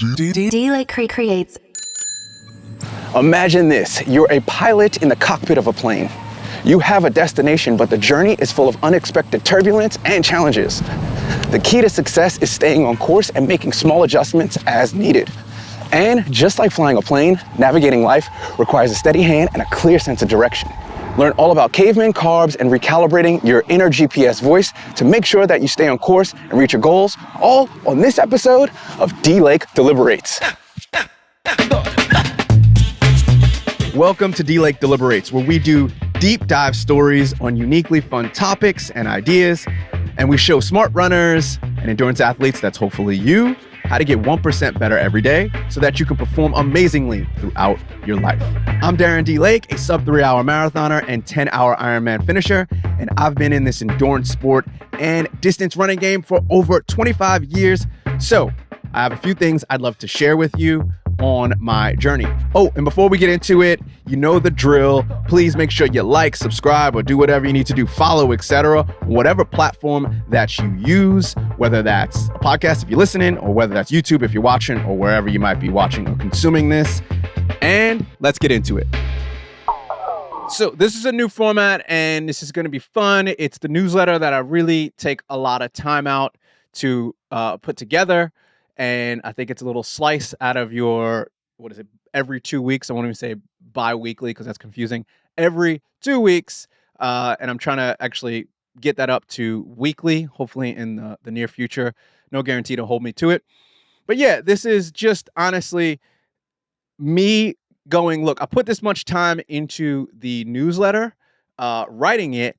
DLake creates. Imagine this, you're a pilot in the cockpit of a plane. You have a destination, but the journey is full of unexpected turbulence and challenges. The key to success is staying on course and making small adjustments as needed. And just like flying a plane, navigating life requires a steady hand and a clear sense of direction. Learn all about cavemen, carbs, and recalibrating your inner GPS voice to make sure that you stay on course and reach your goals, all on this episode of DLake Deliberates. Welcome to DLake Deliberates, where we do deep dive stories on uniquely fun topics and ideas, and we show smart runners and endurance athletes, that's hopefully you, how to get 1% better every day so that you can perform amazingly throughout your life. I'm Darren DLake, a sub 3-hour marathoner and 10-hour Ironman finisher, and I've been in this endurance sport and distance running game for over 25 years. So I have a few things I'd love to share with you on my journey. Oh, and before we get into it, you know the drill. Please make sure you like, subscribe, or do whatever you need to do, follow, etc. Whatever platform that you use, whether that's a podcast if you're listening, or whether that's YouTube if you're watching, or wherever you might be watching or consuming this. And let's get into it. So this is a new format, and this is going to be fun. It's the newsletter that I really take a lot of time out to put together. And I think it's a little slice out of your, every 2 weeks. I won't even say bi-weekly because that's confusing. Every 2 weeks. And I'm trying to actually get that up to weekly, hopefully in the near future. No guarantee to hold me to it. But yeah, this is just honestly me going, look, I put this much time into the newsletter, writing it.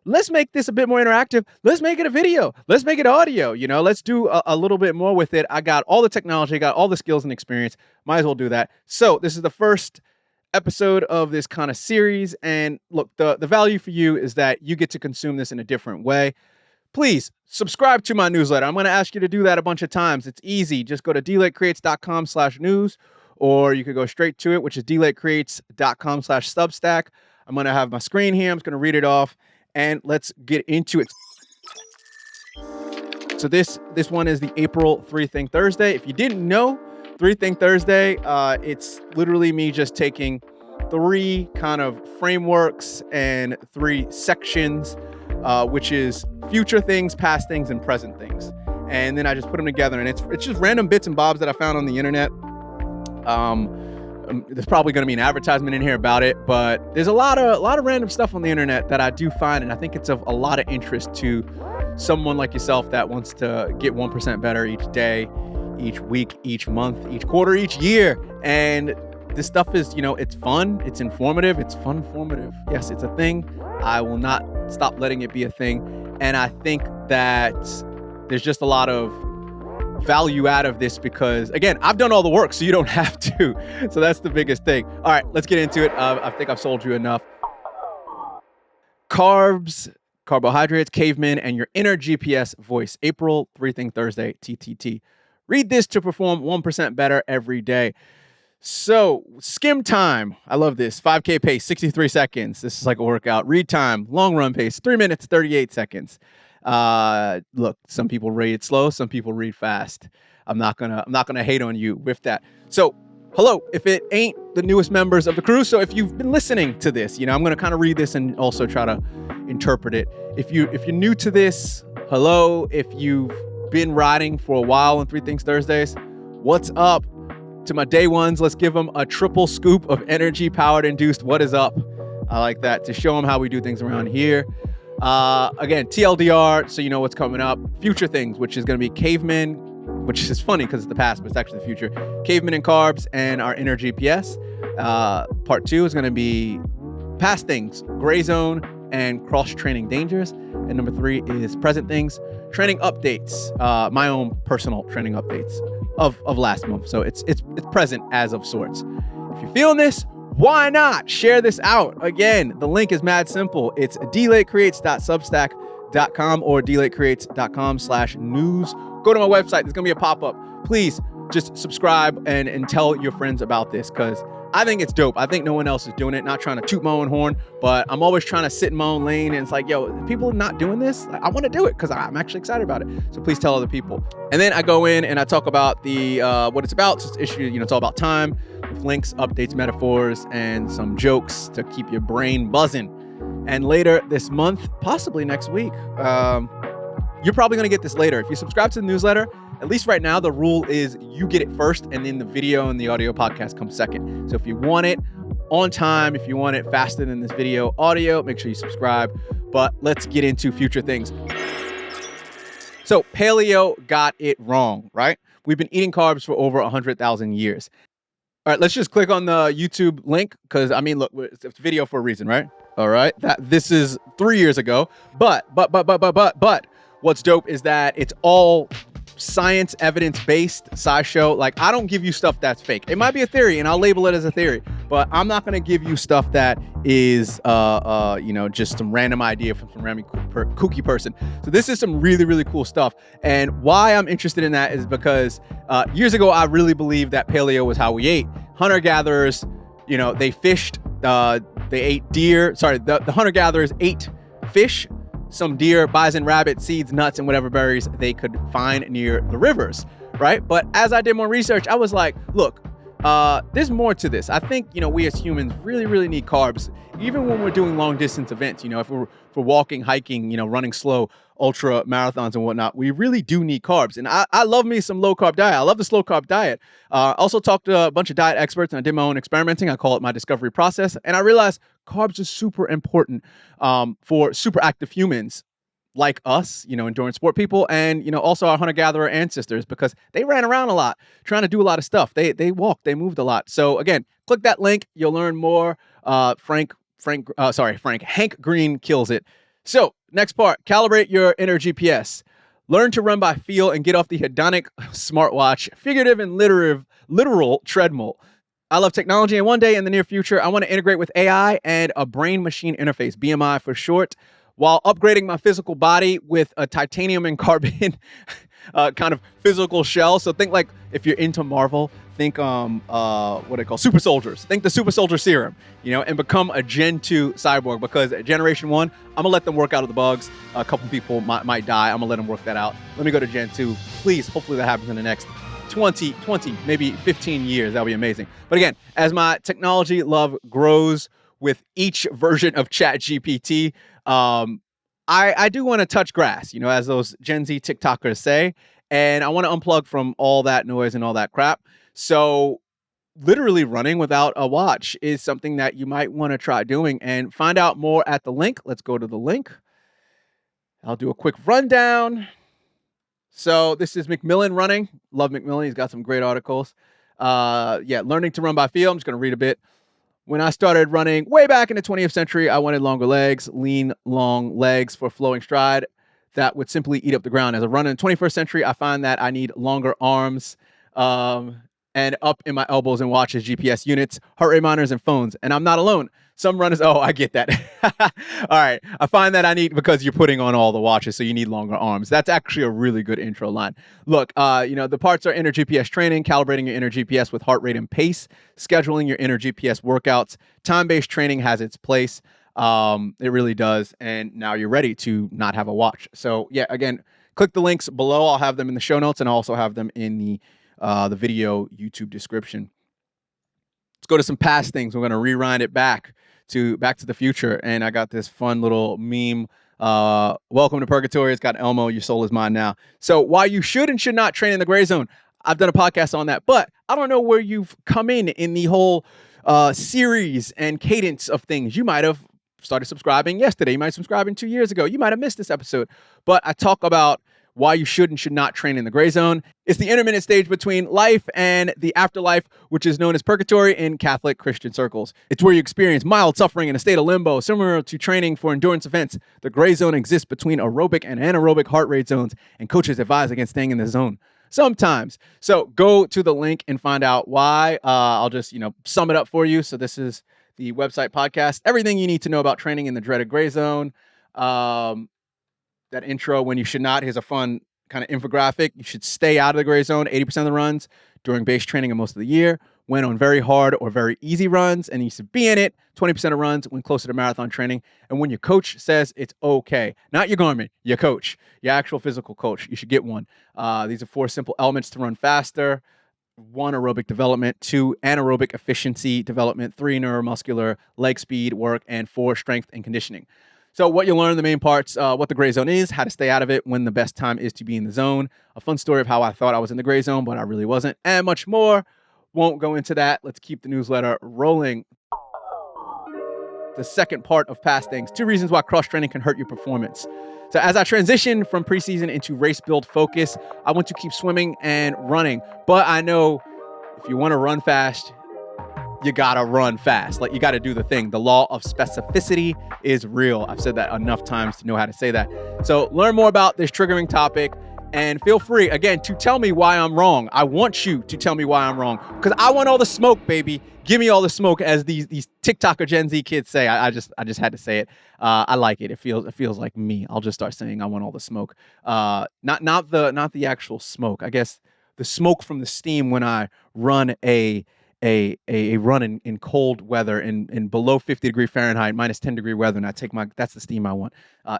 Let's make this a bit more interactive. Let's make it a video. Let's make it audio. Let's do a little bit more with it. I got all the technology, I got all the skills and experience. Might as well do that. So this is the first episode of this kind of series. And look, the value for you is that you get to consume this in a different way. Please subscribe to my newsletter. I'm going to ask you to do that a bunch of times. It's easy. Just go to DLakeCreates.com/news, or you could go straight to it, which is DLakeCreates.com/Substack. I'm going to have my screen here. I'm just going to read it off. And let's get into it. So this one is the April 3 Thing Thursday. If you didn't know, 3 Thing Thursday, it's literally me just taking 3 kind of frameworks and 3 sections, which is future things, past things, and present things. And then I just put them together, and it's just random bits and bobs that I found on the internet. There's probably going to be an advertisement in here about it, but there's a lot of random stuff on the internet that I do find, and I think it's of a lot of interest to someone like yourself that wants to get 1% better each day, each week, each month, each quarter, each year. And this stuff is, it's fun, it's informative, it's fun-formative. Yes, it's a thing. I will not stop letting it be a thing. And I think that there's just a lot of value out of this because, again, I've done all the work, so you don't have to. So that's the biggest thing. All right, let's get into it. I think I've sold you enough. Carbs, carbohydrates, cavemen, and your inner GPS voice. April 3 Thing Thursday, TTT. Read this to perform 1% better every day. So, skim time. I love this. 5K pace, 63 seconds. This is like a workout. Read time, long run pace, 3 minutes, 38 seconds. Look, some people read it slow, some people read fast. I'm not gonna hate on you with that. So, hello, if it ain't the newest members of the crew, so if you've been listening to this, I'm gonna kind of read this and also try to interpret it. If you're new to this, hello. If you've been riding for a while on 3 Things Thursdays, what's up? To my day ones, let's give them a triple scoop of energy powered induced what is up. I like that, to show them how we do things around here. Again, TLDR, so you know what's coming up. Future things, which is going to be cavemen, which is funny because it's the past, but it's actually the future. Cavemen and carbs and our inner GPS. Part 2 is going to be past things, gray zone and cross-training dangers. And number 3 is present things, training updates, my own personal training updates of last month. So it's present as of sorts. If you're feeling this, why not share this out? Again, the link is mad simple. It's DLakeCreates.substack.com or DLakeCreates.com/news. Go to my website. There's going to be a pop-up. Please just subscribe and tell your friends about this because I think it's dope. I think no one else is doing it. Not trying to toot my own horn, but I'm always trying to sit in my own lane. And it's like, yo, people not doing this. Like, I want to do it because I'm actually excited about it. So please tell other people. And then I go in and I talk about the what it's about. So it's issue, it's all about time with links, updates, metaphors, and some jokes to keep your brain buzzing. And later this month, possibly next week, you're probably going to get this later. If you subscribe to the newsletter, at least right now, the rule is you get it first and then the video and the audio podcast come second. So if you want it on time, if you want it faster than this video audio, make sure you subscribe. But let's get into future things. So paleo got it wrong, right? We've been eating carbs for over 100,000 years. All right, let's just click on the YouTube link because, look, it's a video for a reason, right? All right, this is 3 years ago. But what's dope is that it's all science, evidence-based SciShow. Like, I don't give you stuff that's fake. It might be a theory, and I'll label it as a theory, but I'm not going to give you stuff that is, just some random idea from some random kooky person. So this is some really, really cool stuff. And why I'm interested in that is because years ago, I really believed that paleo was how we ate. Hunter-gatherers, they fished, they ate deer. Sorry, the hunter-gatherers ate fish, some deer, bison, rabbit, seeds, nuts, and whatever berries they could find near the rivers, right? But as I did more research, I was like, look, there's more to this. I think, we as humans really, really need carbs, even when we're doing long distance events. If we're walking, hiking, running slow, ultra marathons and whatnot, we really do need carbs. And I love me some low carb diet. I love this low carb diet. Also talked to a bunch of diet experts and I did my own experimenting. I call it my discovery process. And I realized carbs are super important for super active humans like us, endurance sport people, and, also our hunter-gatherer ancestors, because they ran around a lot, trying to do a lot of stuff. They walked, they moved a lot. So again, click that link. You'll learn more. Hank Green kills it. So next part, calibrate your inner GPS. Learn to run by feel and get off the hedonic smartwatch, figurative and literal treadmill. I love technology, and one day in the near future, I want to integrate with AI and a brain-machine interface, BMI for short, while upgrading my physical body with a titanium and carbon kind of physical shell. So think like if you're into Marvel, think what they call super soldiers. Think the super soldier serum, and become a Gen 2 cyborg, because Generation 1, I'm gonna let them work out of the bugs. A couple people might die. I'm gonna let them work that out. Let me go to Gen 2. Please, hopefully that happens in the next 20, maybe 15 years. That'll be amazing. But again, as my technology love grows with each version of ChatGPT, I do want to touch grass, as those Gen Z TikTokers say, and I want to unplug from all that noise and all that crap. So literally running without a watch is something that you might want to try doing, and find out more at the link. Let's go to the link. I'll do a quick rundown. So this is McMillan running. Love McMillan. He's got some great articles. Learning to run by feel. I'm just going to read a bit. When I started running way back in the 20th century, I wanted longer legs, lean, long legs for flowing stride that would simply eat up the ground. As a runner in the 21st century, I find that I need longer arms and up in my elbows and watches, GPS units, heart rate monitors, and phones. And I'm not alone. Some runners, I get that. All right. I find that I need, because you're putting on all the watches, so you need longer arms. That's actually a really good intro line. Look, the parts are inner GPS training, calibrating your inner GPS with heart rate and pace, scheduling your inner GPS workouts. Time-based training has its place. It really does. And now you're ready to not have a watch. So yeah, again, click the links below. I'll have them in the show notes, and I'll also have them in the video YouTube description. Let's go to some past things. We're going to rewind it back to the Future. And I got this fun little meme. Welcome to Purgatory. It's got Elmo. Your soul is mine now. So why you should and should not train in the gray zone. I've done a podcast on that, but I don't know where you've come in the whole series and cadence of things. You might have started subscribing yesterday. You might have subscribed 2 years ago. You might have missed this episode, but I talk about why you should and should not train in the gray zone. It's the intermittent stage between life and the afterlife, which is known as purgatory in Catholic Christian circles. It's where you experience mild suffering in a state of limbo, similar to training for endurance events. The gray zone exists between aerobic and anaerobic heart rate zones, and coaches advise against staying in the zone sometimes. So go to the link and find out why. I'll just, sum it up for you. So this is the website podcast, everything you need to know about training in the dreaded gray zone. That intro, when you should not. Here's a fun kind of infographic. You should stay out of the gray zone 80% of the runs during base training and most of the year. went on very hard or very easy runs and needs to be in it. 20% of runs when closer to marathon training. And when your coach says it's okay, not your Garmin, your coach, your actual physical coach, you should get one. These are 4 simple elements to run faster. 1, aerobic development. 2, anaerobic efficiency development. 3, neuromuscular, leg speed work. And 4, strength and conditioning. So what you'll learn, the main parts, what the gray zone is, how to stay out of it, when the best time is to be in the zone, a fun story of how I thought I was in the gray zone, but I really wasn't, and much more. Won't go into that. Let's keep the newsletter rolling. The second part of past things, 2 reasons why cross-training can hurt your performance. So as I transition from preseason into race build focus, I want to keep swimming and running, but I know if you want to run fast, you gotta run fast. Like, you gotta do the thing. The law of specificity is real. I've said that enough times to know how to say that. So learn more about this triggering topic and feel free, again, to tell me why I'm wrong. I want you to tell me why I'm wrong because I want all the smoke, baby. Give me all the smoke, as these TikTok or Gen Z kids say. I just had to say it. I like it. It feels like me. I'll just start saying I want all the smoke. Not the actual smoke. I guess the smoke from the steam when I run a run in cold weather in below 50 degree Fahrenheit, minus 10 degree weather, and that's the steam I want.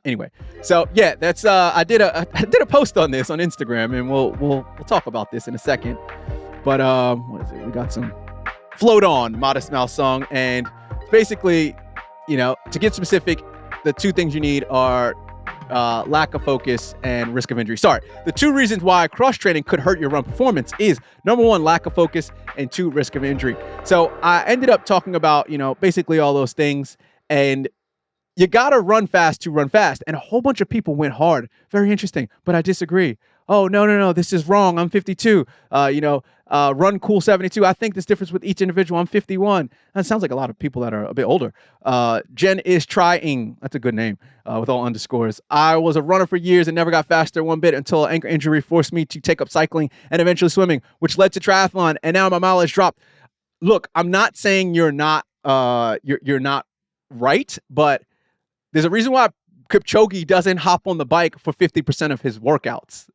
Anyway, so yeah, that's I did a post on this on Instagram, and we'll talk about this in a second. But what is it? We got some Float On, Modest Mouse song, and basically, to get specific, the 2 things you need are lack of focus and risk of injury. Sorry, the 2 reasons why cross-training could hurt your run performance is, number 1, lack of focus, and 2, risk of injury. So I ended up talking about, basically all those things, and you gotta run fast to run fast. And a whole bunch of people went hard. Very interesting, but I disagree. Oh, no, this is wrong. I'm 52. Run cool 72. I think there's difference with each individual. I'm 51. That sounds like a lot of people that are a bit older. Jen is trying. That's a good name with all underscores. I was a runner for years and never got faster one bit until an ankle injury forced me to take up cycling and eventually swimming, which led to triathlon. And now my mileage dropped. Look, I'm not saying you're not right, but there's a reason why Kipchoge doesn't hop on the bike for 50% of his workouts.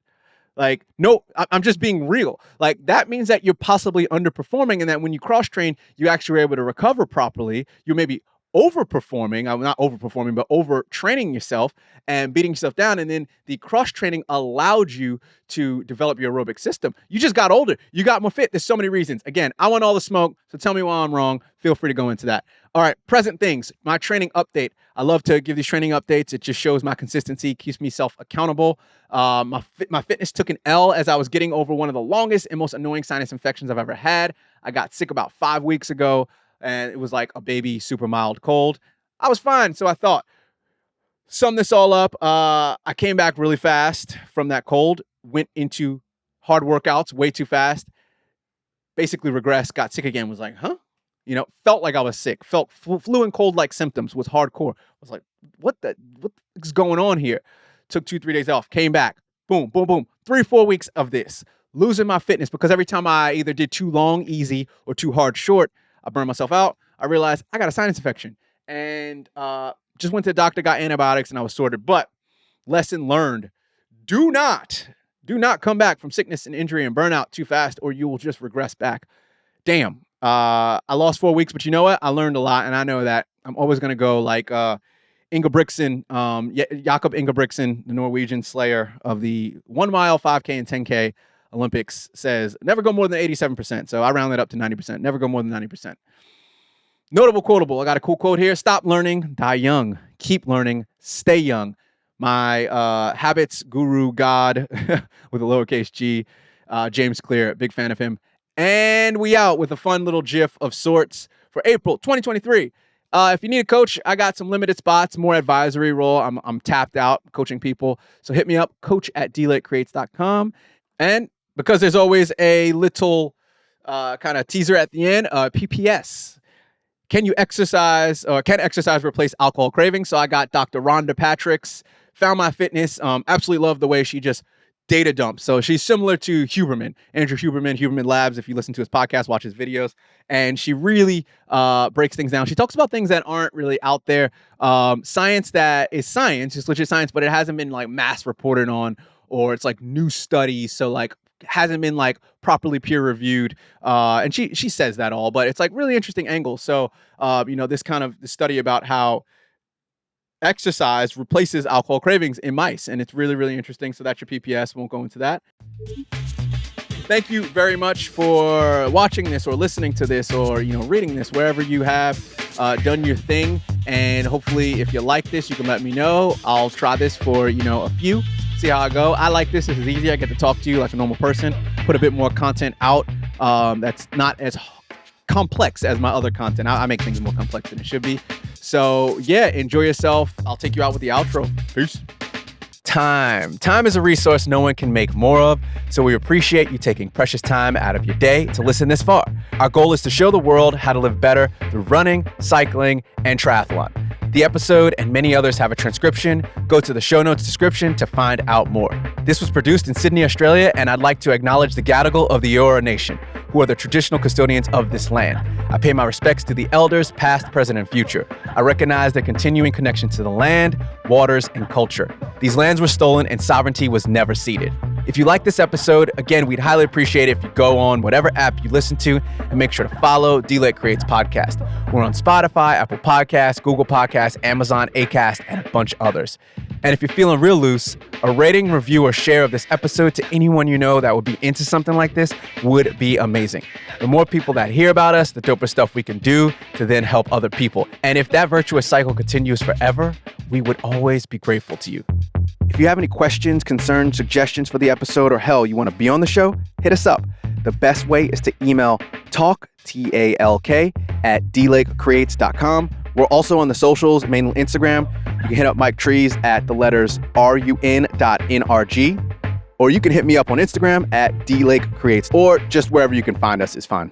Like, no, I'm just being real. Like, that means that you're possibly underperforming, and that when you cross-train, you actually are able to recover properly. You may be overperforming. I'm not overperforming, but overtraining yourself and beating yourself down. And then the cross-training allowed you to develop your aerobic system. You just got older. You got more fit. There's so many reasons. Again, I want all the smoke, so tell me why I'm wrong. Feel free to go into that. All right, present things. My training update. I love to give these training updates. It just shows my consistency, keeps me self-accountable. My fitness took an L as I was getting over one of the longest and most annoying sinus infections I've ever had. I got sick about 5 weeks ago, and it was like a baby super mild cold. I was fine, so I thought. Sum this all up, I came back really fast from that cold, went into hard workouts way too fast, basically regressed, got sick again, was like, huh? Felt like I was sick, felt flu and cold-like symptoms, was hardcore. I was like, what is going on here? Took 2-3 days off, came back, boom, boom, boom. 3-4 weeks of this, losing my fitness because every time I either did too long, easy, or too hard, short, I burned myself out. I realized I got a sinus infection and just went to the doctor, got antibiotics, and I was sorted. But lesson learned, do not come back from sickness and injury and burnout too fast, or you will just regress back. Damn. I lost 4 weeks, but you know what? I learned a lot, and I know that I'm always going to go like Ingebrigtsen, Jakob Ingebrigtsen, the Norwegian slayer of the 1 mile, 5K, and 10K Olympics, says, never go more than 87%. So I round it up to 90%. Never go more than 90%. Notable quotable. I got a cool quote here. Stop learning, die young. Keep learning, stay young. My habits guru god with a lowercase g, James Clear, big fan of him. And we out with a fun little GIF of sorts for April 2023. If you need a coach, I got some limited spots, more advisory role. I'm tapped out coaching people. So hit me up, coach@DLakeCreates.com. And because there's always a little kind of teaser at the end, PPS. Can exercise replace alcohol cravings? So I got Dr. Rhonda Patrick's Found My Fitness. Absolutely love the way she just data dumps. So she's similar to Huberman, Andrew Huberman Labs. If you listen to his podcast, watch his videos, and she really breaks things down. She talks about things that aren't really out there. Science that is science, just legit science, but it hasn't been like mass reported on, or it's like new studies. So like hasn't been like properly peer reviewed. And she says that all, but it's like really interesting angle. So, this study about how exercise replaces alcohol cravings in mice. And it's really, really interesting. So that's your PPS. Won't go into that. Thank you very much for watching this or listening to this or, reading this, wherever you have done your thing. And hopefully if you like this, you can let me know. I'll try this for, a few, see how I go. I like this. This is easy. I get to talk to you like a normal person, put a bit more content out that's not as complex as my other content. I make things more complex than it should be. So yeah, enjoy yourself. I'll take you out with the outro. Peace. Time is a resource no one can make more of, so we appreciate you taking precious time out of your day to listen this far. Our goal is to show the world how to live better through running, cycling, and triathlon. The episode and many others have a transcription. Go to the show notes description to find out more. This was produced in Sydney, Australia, and I'd like to acknowledge the Gadigal of the Eora Nation, who are the traditional custodians of this land. I pay my respects to the elders, past, present, and future. I recognize their continuing connection to the land, waters, and culture. These lands were stolen and sovereignty was never ceded. If you like this episode, again, we'd highly appreciate it if you go on whatever app you listen to and make sure to follow DLake Creates Podcast. We're on Spotify, Apple Podcasts, Google Podcasts, Amazon, Acast, and a bunch of others. And if you're feeling real loose, a rating, review, or share of this episode to anyone you know that would be into something like this would be amazing. The more people that hear about us, the doper stuff we can do to then help other people. And if that virtuous cycle continues forever, we would always be grateful to you. If you have any questions, concerns, suggestions for the episode, or hell, you want to be on the show, hit us up. The best way is to email talk, T-A-L-K, at DLakeCreates.com. We're also on the socials, mainly Instagram. You can hit up Mike Trees at the letters RUN.NRG, or you can hit me up on Instagram at DLakeCreates, or just wherever you can find us is fine.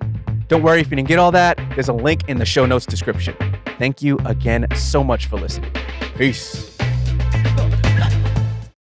Don't worry if you didn't get all that. There's a link in the show notes description. Thank you again so much for listening. Peace.